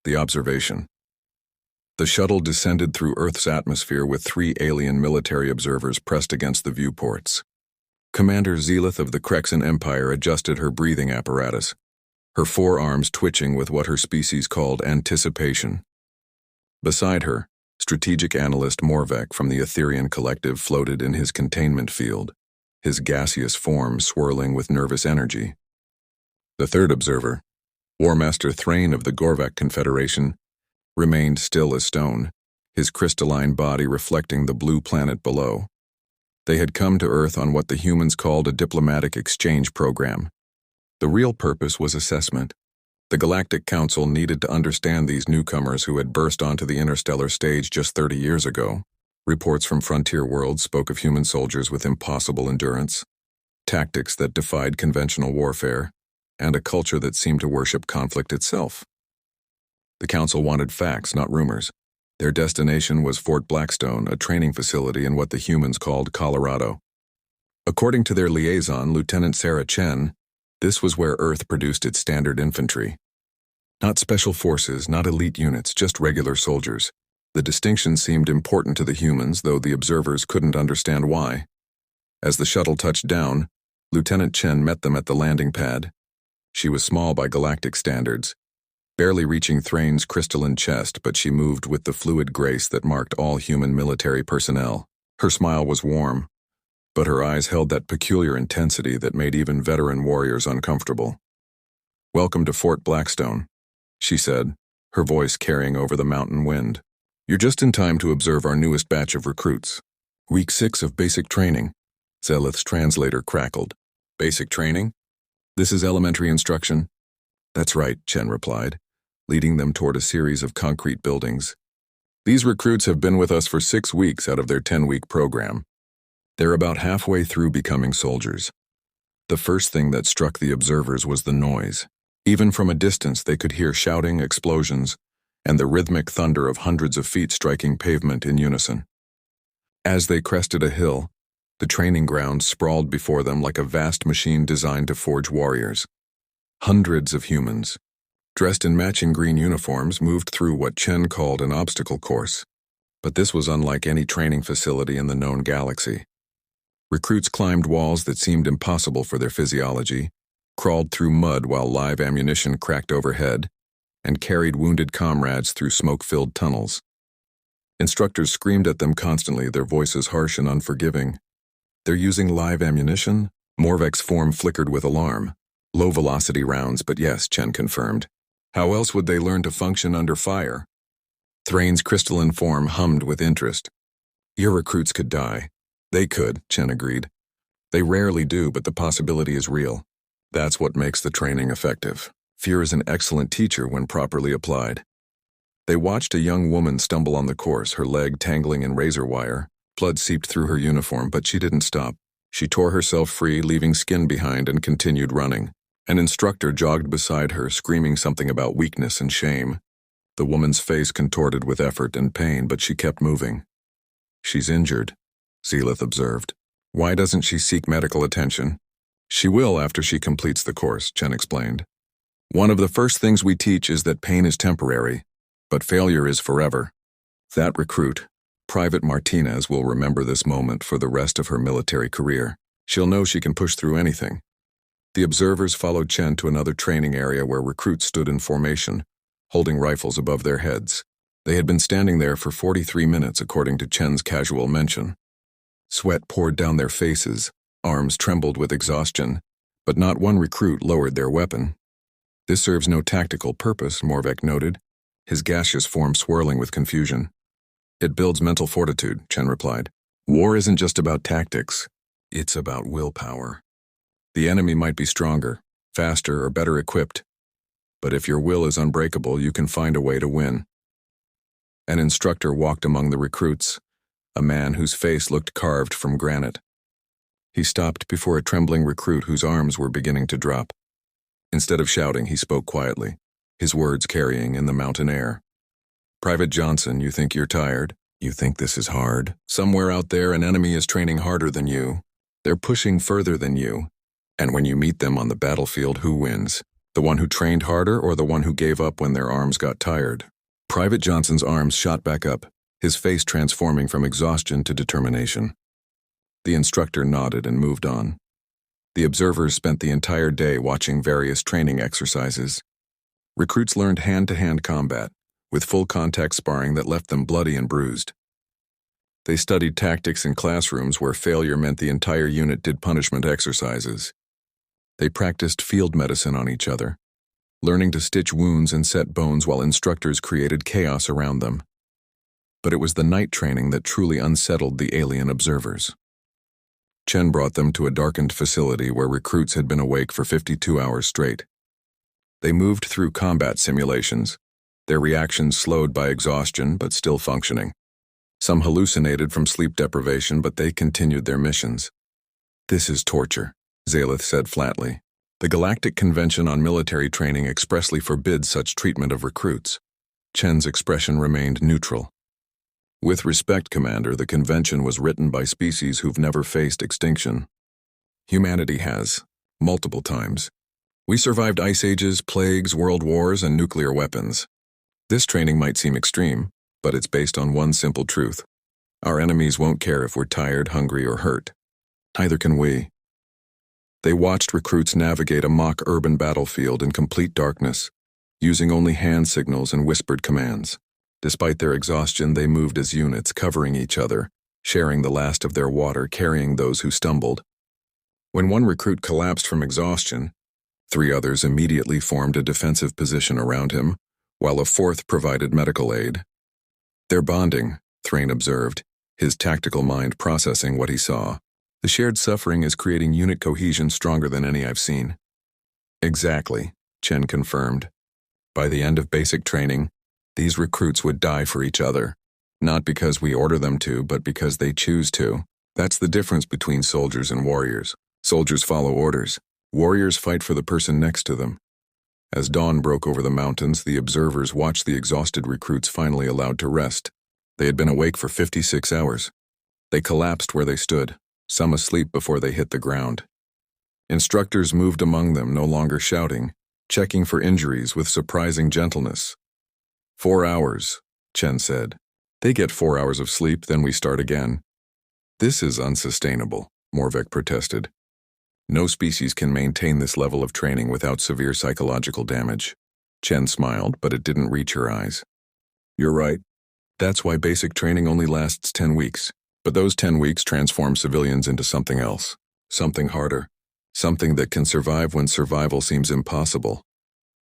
The observation. The shuttle descended through Earth's atmosphere with 3 alien military observers pressed against the viewports. Commander Zelith of the Crexan Empire adjusted her breathing apparatus, her forearms twitching with what her species called anticipation. Beside her, strategic analyst Morvek from the Etherian Collective floated in his containment field, his gaseous form swirling with nervous energy. The third observer, War Master Thrain of the Gorvak Confederation, remained still as stone, his crystalline body reflecting the blue planet below. They had come to Earth on what the humans called a diplomatic exchange program. The real purpose was assessment. The Galactic Council needed to understand these newcomers who had burst onto the interstellar stage just 30 years ago. Reports from frontier worlds spoke of human soldiers with impossible endurance, tactics that defied conventional warfare, and a culture that seemed to worship conflict itself. The Council wanted facts, not rumors. Their destination was Fort Blackstone, a training facility in what the humans called Colorado. According to their liaison, Lieutenant Sarah Chen, this was where Earth produced its standard infantry. Not special forces, not elite units, just regular soldiers. The distinction seemed important to the humans, though the observers couldn't understand why. As the shuttle touched down, Lieutenant Chen met them at the landing pad. She was small by galactic standards, barely reaching Thrain's crystalline chest, but she moved with the fluid grace that marked all human military personnel. Her smile was warm, but her eyes held that peculiar intensity that made even veteran warriors uncomfortable. "Welcome to Fort Blackstone," she said, her voice carrying over the mountain wind. "You're just in time to observe our newest batch of recruits. Week 6 of basic training," Zelith's translator crackled. "Basic training? This is elementary instruction?" "That's right," Chen replied, leading them toward a series of concrete buildings. "These recruits have been with us for 6 weeks out of their 10-week program. They're about halfway through becoming soldiers." The first thing that struck the observers was the noise. Even from a distance, they could hear shouting, explosions, and the rhythmic thunder of hundreds of feet striking pavement in unison. As they crested a hill, the training ground sprawled before them like a vast machine designed to forge warriors. Hundreds of humans, dressed in matching green uniforms, moved through what Chen called an obstacle course. But this was unlike any training facility in the known galaxy. Recruits climbed walls that seemed impossible for their physiology, crawled through mud while live ammunition cracked overhead, and carried wounded comrades through smoke-filled tunnels. Instructors screamed at them constantly, their voices harsh and unforgiving. "They're using live ammunition?" Morvek's form flickered with alarm. "Low-velocity rounds, but yes," Chen confirmed. "How else would they learn to function under fire?" Thrain's crystalline form hummed with interest. "Your recruits could die." "They could," Chen agreed. "They rarely do, but the possibility is real. That's what makes the training effective. Fear is an excellent teacher when properly applied." They watched a young woman stumble on the course, her leg tangling in razor wire. Blood seeped through her uniform, but she didn't stop. She tore herself free, leaving skin behind, and continued running. An instructor jogged beside her, screaming something about weakness and shame. The woman's face contorted with effort and pain, but she kept moving. "She's injured," Zelith observed. "Why doesn't she seek medical attention?" "She will after she completes the course," Chen explained. "One of the first things we teach is that pain is temporary, but failure is forever." That recruit, Private Martinez, will remember this moment for the rest of her military career. She'll know she can push through anything. The observers followed Chen to another training area where recruits stood in formation, holding rifles above their heads. They had been standing there for 43 minutes, according to Chen's casual mention. Sweat poured down their faces, arms trembled with exhaustion, but not one recruit lowered their weapon. "This serves no tactical purpose," Morvek noted, his gaseous form swirling with confusion. "It builds mental fortitude," Chen replied. "War isn't just about tactics, it's about willpower. The enemy might be stronger, faster, or better equipped, but if your will is unbreakable, you can find a way to win." An instructor walked among the recruits, a man whose face looked carved from granite. He stopped before a trembling recruit whose arms were beginning to drop. Instead of shouting, he spoke quietly, his words carrying in the mountain air. "Private Johnson, you think you're tired? You think this is hard? Somewhere out there, an enemy is training harder than you. They're pushing further than you. And when you meet them on the battlefield, who wins? The one who trained harder or the one who gave up when their arms got tired? Private Johnson's arms shot back up, his face transforming from exhaustion to determination. The instructor nodded and moved on. The observers spent the entire day watching various training exercises. Recruits learned hand-to-hand combat, with full contact sparring that left them bloody and bruised. They studied tactics in classrooms where failure meant the entire unit did punishment exercises. They practiced field medicine on each other, learning to stitch wounds and set bones while instructors created chaos around them. But it was the night training that truly unsettled the alien observers. Chen brought them to a darkened facility where recruits had been awake for 52 hours straight. They moved through combat simulations, their reactions slowed by exhaustion but still functioning. Some hallucinated from sleep deprivation, but they continued their missions. "This is torture," Zalith said flatly. "The Galactic Convention on Military Training expressly forbids such treatment of recruits." Chen's expression remained neutral. "With respect, Commander, the convention was written by species who've never faced extinction. Humanity has, multiple times. We survived ice ages, plagues, world wars, and nuclear weapons. This training might seem extreme, but it's based on one simple truth. Our enemies won't care if we're tired, hungry, or hurt. Neither can we." They watched recruits navigate a mock urban battlefield in complete darkness, using only hand signals and whispered commands. Despite their exhaustion, they moved as units, covering each other, sharing the last of their water, carrying those who stumbled. When one recruit collapsed from exhaustion, 3 others immediately formed a defensive position around him, while a 4th provided medical aid. "They're bonding," Thrain observed, his tactical mind processing what he saw. "The shared suffering is creating unit cohesion stronger than any I've seen." "Exactly," Chen confirmed. "By the end of basic training, these recruits would die for each other. Not because we order them to, but because they choose to. That's the difference between soldiers and warriors. Soldiers follow orders. Warriors fight for the person next to them." As dawn broke over the mountains, the observers watched the exhausted recruits finally allowed to rest. They had been awake for 56 hours. They collapsed where they stood, some asleep before they hit the ground. Instructors moved among them, no longer shouting, checking for injuries with surprising gentleness. 4 hours, Chen said. "They get 4 hours of sleep, then we start again." "This is unsustainable," Morvek protested. "No species can maintain this level of training without severe psychological damage." Chen smiled, but it didn't reach her eyes. "You're right. That's why basic training only lasts 10 weeks. But those 10 weeks transform civilians into something else, something harder, something that can survive when survival seems impossible."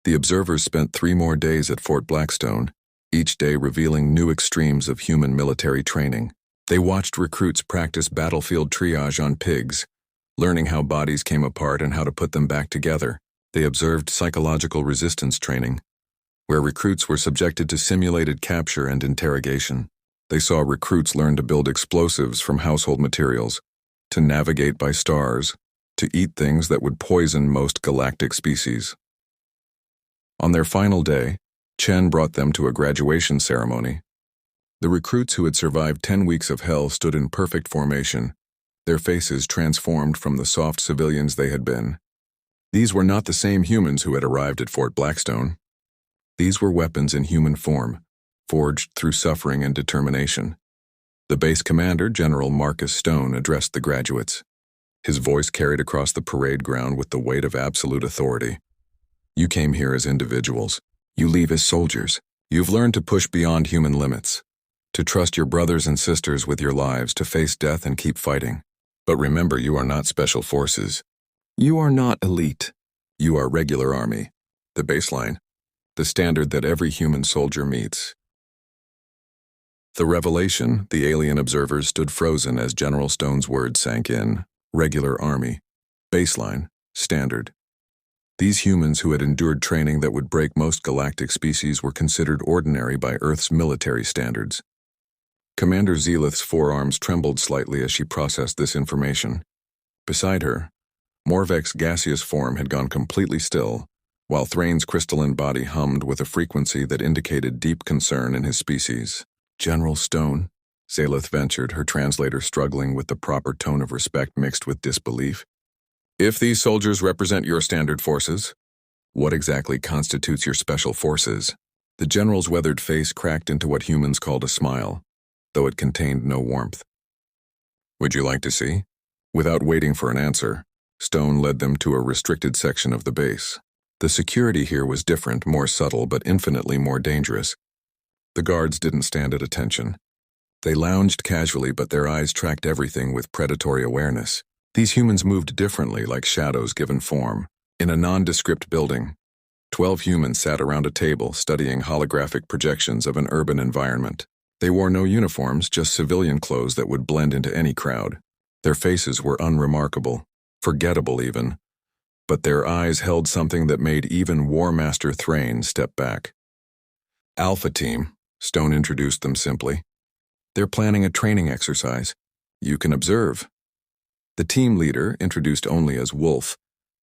The observers spent 3 more days at Fort Blackstone, each day revealing new extremes of human military training. They watched recruits practice battlefield triage on pigs, learning how bodies came apart and how to put them back together. They observed psychological resistance training, where recruits were subjected to simulated capture and interrogation. They saw recruits learn to build explosives from household materials, to navigate by stars, to eat things that would poison most galactic species. On their final day, Chen brought them to a graduation ceremony. The recruits who had survived 10 weeks of hell stood in perfect formation, their faces transformed from the soft civilians they had been. These were not the same humans who had arrived at Fort Blackstone. These were weapons in human form, forged through suffering and determination. The base commander, General Marcus Stone, addressed the graduates. His voice carried across the parade ground with the weight of absolute authority. "You came here as individuals. You leave as soldiers. You've learned to push beyond human limits, to trust your brothers and sisters with your lives, to face death and keep fighting. But remember, you are not special forces. You are not elite. You are regular army. The baseline, the standard that every human soldier meets." The revelation, the alien observers stood frozen as General Stone's words sank in. Regular army. Baseline. Standard. These humans who had endured training that would break most galactic species were considered ordinary by Earth's military standards. Commander Zelith's forearms trembled slightly as she processed this information. Beside her, Morvek's gaseous form had gone completely still, while Thrain's crystalline body hummed with a frequency that indicated deep concern in his species. "General Stone," Zelith ventured, her translator struggling with the proper tone of respect mixed with disbelief. "If these soldiers represent your standard forces, What exactly constitutes your special forces? The general's weathered face cracked into what humans called a smile, though it contained no warmth. Would you like to see? Without waiting for an answer, Stone led them to a restricted section of the base. The security here was different, more subtle, but infinitely more dangerous. The guards didn't stand at attention. They lounged casually, but their eyes tracked everything with predatory awareness. These humans moved differently, like shadows given form. In a nondescript building, 12 humans sat around a table studying holographic projections of an urban environment. They wore no uniforms, just civilian clothes that would blend into any crowd. Their faces were unremarkable, forgettable even, but their eyes held something that made even War Master Thrain step back. Alpha Team, Stone introduced them simply. They're planning a training exercise. You can observe. The team leader, introduced only as Wolf,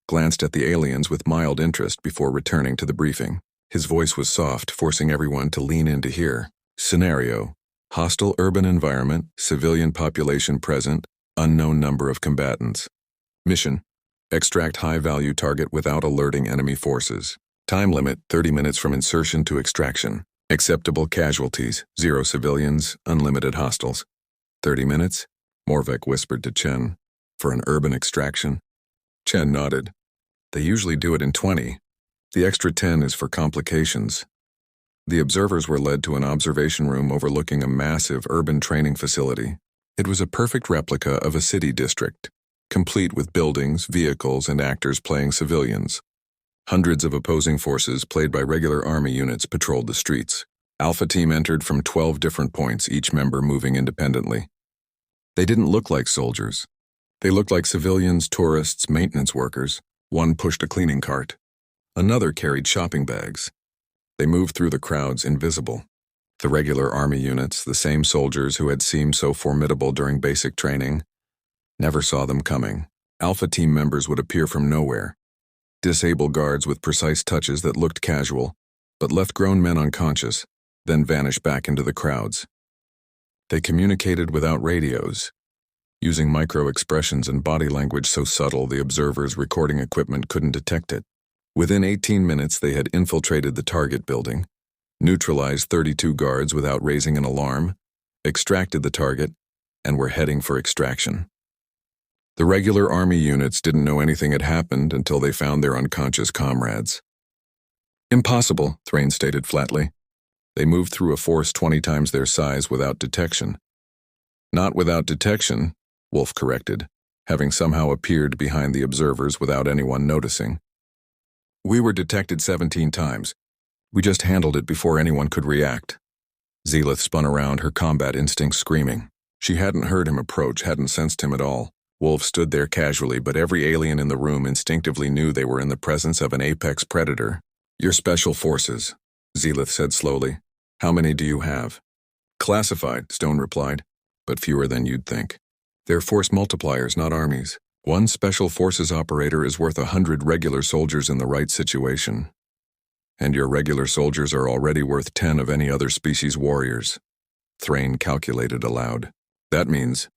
glanced at the aliens with mild interest before returning to the briefing. His voice was soft, forcing everyone to lean in to hear. Scenario: hostile urban environment, civilian population present, unknown number of combatants. Mission: extract high-value target without alerting enemy forces. Time limit: 30 minutes from insertion to extraction. Acceptable casualties: 0 civilians, unlimited hostiles. 30 minutes? Morvek whispered to Chen. For an urban extraction? Chen nodded. They usually do it in 20. The extra 10 is for complications. The observers were led to an observation room overlooking a massive urban training facility. It was a perfect replica of a city district, complete with buildings, vehicles, and actors playing civilians. Hundreds of opposing forces, played by regular army units, patrolled the streets. Alpha Team entered from 12 different points, each member moving independently. They didn't look like soldiers. They looked like civilians, tourists, maintenance workers. One pushed a cleaning cart. Another carried shopping bags. They moved through the crowds, invisible. The regular army units, the same soldiers who had seemed so formidable during basic training, never saw them coming. Alpha Team members would appear from nowhere. Disable guards with precise touches that looked casual, but left grown men unconscious, then vanish back into the crowds. They communicated without radios, using micro-expressions and body language so subtle the observers' recording equipment couldn't detect it. Within 18 minutes, they had infiltrated the target building, neutralized 32 guards without raising an alarm, extracted the target, and were heading for extraction. The regular army units didn't know anything had happened until they found their unconscious comrades. Impossible, Thrain stated flatly. They moved through a force 20 times their size without detection. Not without detection, Wolf corrected, having somehow appeared behind the observers without anyone noticing. We were detected 17 times. We just handled it before anyone could react. Zealith spun around, her combat instincts screaming. She hadn't heard him approach, hadn't sensed him at all. Wolf stood there casually, but every alien in the room instinctively knew they were in the presence of an apex predator. Your special forces, Zealith said slowly. How many do you have? Classified, Stone replied, but fewer than you'd think. They're force multipliers, not armies. One special forces operator is worth 100 regular soldiers in the right situation. And your regular soldiers are already worth 10 of any other species warriors. Thrain calculated aloud. That means,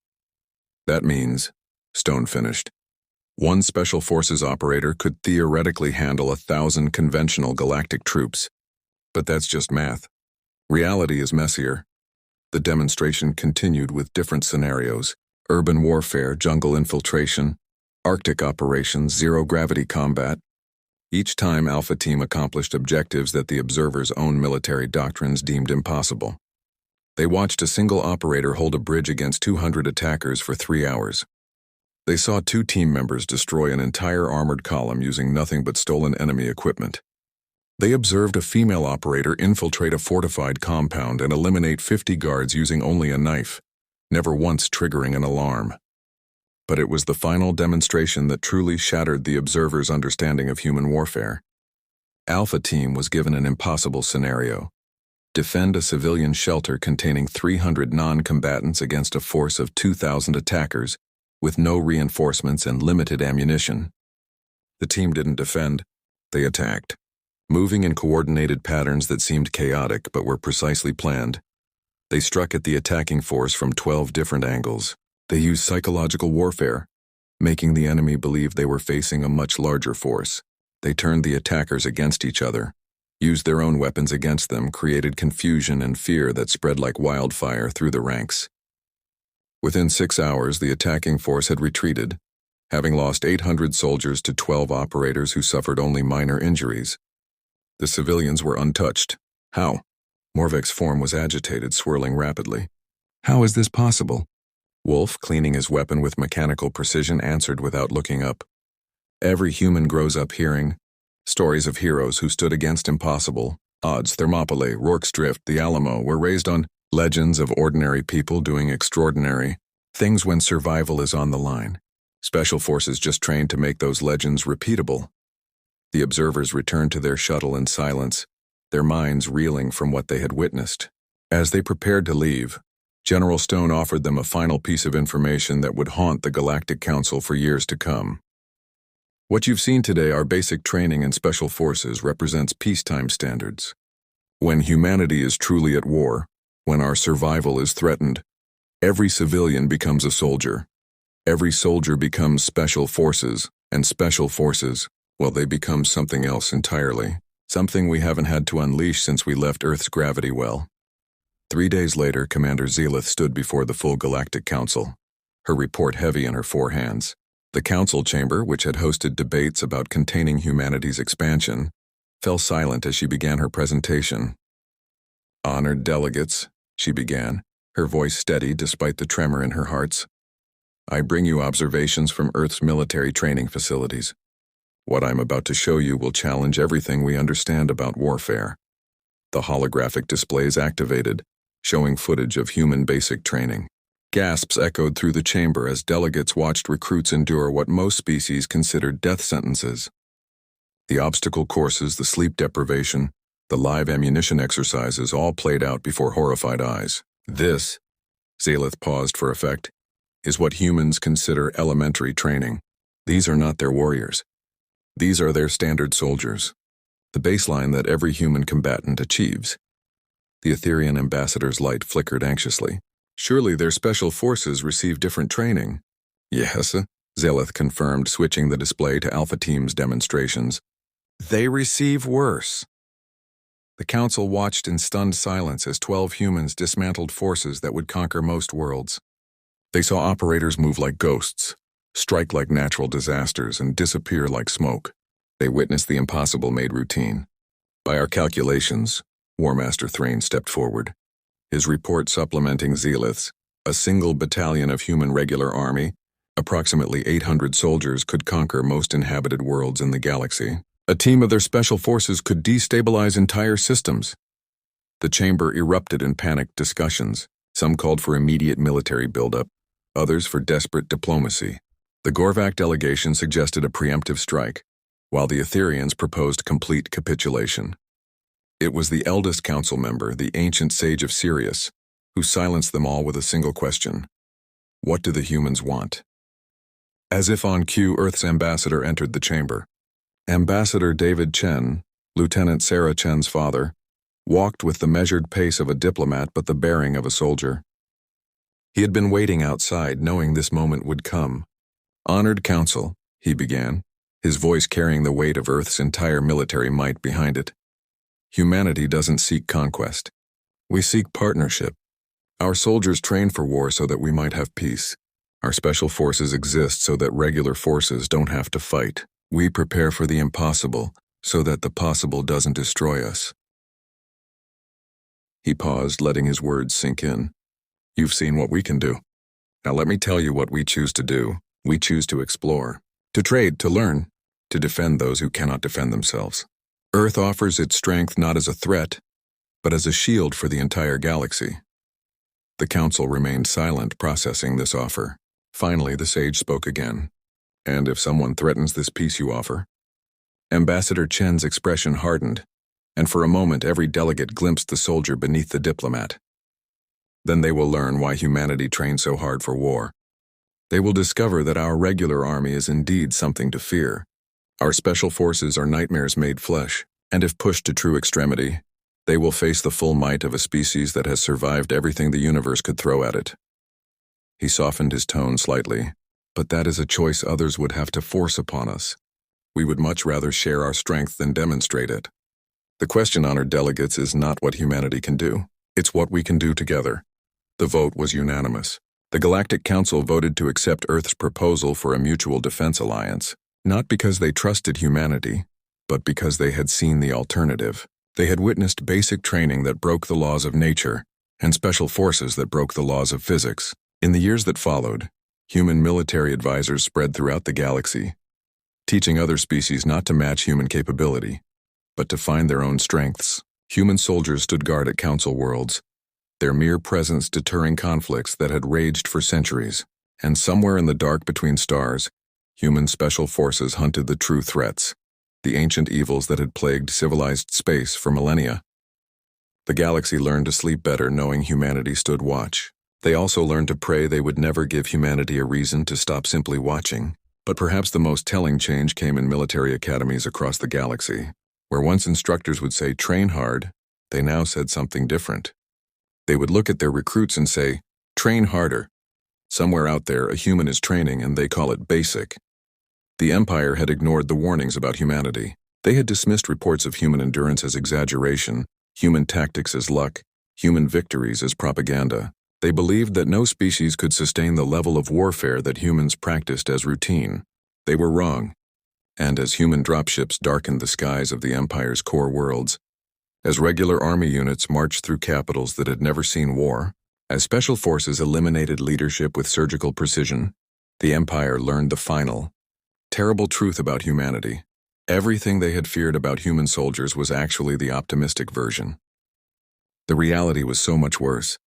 Stone finished. One special forces operator could theoretically handle 1,000 conventional galactic troops. But that's just math. Reality is messier. The demonstration continued with different scenarios: urban warfare, jungle infiltration, Arctic operations, zero-gravity combat. Each time Alpha Team accomplished objectives that the observers' own military doctrines deemed impossible. They watched a single operator hold a bridge against 200 attackers for 3 hours. They saw 2 team members destroy an entire armored column using nothing but stolen enemy equipment. They observed a female operator infiltrate a fortified compound and eliminate 50 guards using only a knife, never once triggering an alarm. But it was the final demonstration that truly shattered the observers' understanding of human warfare. Alpha Team was given an impossible scenario: defend a civilian shelter containing 300 non-combatants against a force of 2,000 attackers with no reinforcements and limited ammunition. The team didn't defend, they attacked, moving in coordinated patterns that seemed chaotic but were precisely planned. They struck at the attacking force from 12 different angles. They used psychological warfare, making the enemy believe they were facing a much larger force. They turned the attackers against each other, used their own weapons against them, created confusion and fear that spread like wildfire through the ranks. Within 6 hours, the attacking force had retreated, having lost 800 soldiers to 12 operators who suffered only minor injuries. The civilians were untouched. How? Morvik's form was agitated, swirling rapidly. How is this possible? Wolf, cleaning his weapon with mechanical precision, answered without looking up. Every human grows up hearing stories of heroes who stood against impossible odds. Thermopylae, Rourke's Drift, the Alamo were raised on legends of ordinary people doing extraordinary things when survival is on the line. Special forces just trained to make those legends repeatable. The observers returned to their shuttle in silence, their minds reeling from what they had witnessed. As they prepared to leave, General Stone offered them a final piece of information that would haunt the Galactic Council for years to come. What you've seen today, our basic training in special forces, represents peacetime standards. When humanity is truly at war, when our survival is threatened, every civilian becomes a soldier. Every soldier becomes special forces, and special forces, well, they become something else entirely, something we haven't had to unleash since we left Earth's gravity well. 3 days later, Commander Zealith stood before the full Galactic Council, her report heavy in her 4 hands. The council chamber, which had hosted debates about containing humanity's expansion, fell silent as she began her presentation. "Honored delegates," she began, her voice steady despite the tremor in her heart. "I bring you observations from Earth's military training facilities. What I'm about to show you will challenge everything we understand about warfare." The holographic displays activated, showing footage of human basic training. Gasps echoed through the chamber as delegates watched recruits endure what most species considered death sentences. The obstacle courses, the sleep deprivation, the live ammunition exercises all played out before horrified eyes. This, Zealith paused for effect, is what humans consider elementary training. These are not their warriors. These are their standard soldiers, the baseline that every human combatant achieves. The Etherian ambassador's light flickered anxiously. "Surely their special forces receive different training." "Yes," Zealith confirmed, switching the display to Alpha Team's demonstrations. "They receive worse." The council watched in stunned silence as 12 humans dismantled forces that would conquer most worlds. They saw operators move like ghosts, strike like natural disasters, and disappear like smoke. They witnessed the impossible made routine. "By our calculations," War Master Thrain stepped forward, his report supplementing Zealith's, "a single battalion of human regular army, approximately 800 soldiers, could conquer most inhabited worlds in the galaxy. A team of their special forces could destabilize entire systems." The chamber erupted in panicked discussions. Some called for immediate military buildup, others for desperate diplomacy. The Gorvac delegation suggested a preemptive strike, while the Etherians proposed complete capitulation. It was the eldest council member, the ancient sage of Sirius, who silenced them all with a single question. What do the humans want? As if on cue, Earth's ambassador entered the chamber. Ambassador David Chen, Lieutenant Sarah Chen's father, walked with the measured pace of a diplomat but the bearing of a soldier. He had been waiting outside, knowing this moment would come. "Honored Council," he began, his voice carrying the weight of Earth's entire military might behind it. "Humanity doesn't seek conquest. We seek partnership. Our soldiers train for war so that we might have peace. Our special forces exist so that regular forces don't have to fight. We prepare for the impossible so that the possible doesn't destroy us." He paused, letting his words sink in. "You've seen what we can do. Now let me tell you what we choose to do. We choose to explore, to trade, to learn, to defend those who cannot defend themselves. Earth offers its strength not as a threat, but as a shield for the entire galaxy." The council remained silent, processing this offer. Finally, the sage spoke again. "And if someone threatens this peace you offer?" Ambassador Chen's expression hardened, and for a moment every delegate glimpsed the soldier beneath the diplomat. "Then they will learn why humanity trained so hard for war. They will discover that our regular army is indeed something to fear. Our special forces are nightmares made flesh, and if pushed to true extremity, they will face the full might of a species that has survived everything the universe could throw at it." He softened his tone slightly. "But that is a choice others would have to force upon us. We would much rather share our strength than demonstrate it. The question, honored delegates, is not what humanity can do. It's what we can do together. The vote was unanimous. The Galactic Council voted to accept Earth's proposal for a mutual defense alliance, not because they trusted humanity, but because they had seen the alternative. They had witnessed basic training that broke the laws of nature and special forces that broke the laws of physics. In the years that followed, human military advisors spread throughout the galaxy, teaching other species not to match human capability, but to find their own strengths. Human soldiers stood guard at council worlds, their mere presence deterring conflicts that had raged for centuries. And somewhere in the dark between stars, human special forces hunted the true threats, the ancient evils that had plagued civilized space for millennia. The galaxy learned to sleep better knowing humanity stood watch. They also learned to pray they would never give humanity a reason to stop simply watching. But perhaps the most telling change came in military academies across the galaxy. Where once instructors would say, "Train hard," they now said something different. They would look at their recruits and say, "Train harder." Somewhere out there, a human is training and they call it basic. The Empire had ignored the warnings about humanity. They had dismissed reports of human endurance as exaggeration, human tactics as luck, human victories as propaganda. They believed that no species could sustain the level of warfare that humans practiced as routine. They were wrong. And as human dropships darkened the skies of the Empire's core worlds, as regular army units marched through capitals that had never seen war, as special forces eliminated leadership with surgical precision, the Empire learned the final, terrible truth about humanity. Everything they had feared about human soldiers was actually the optimistic version. The reality was so much worse.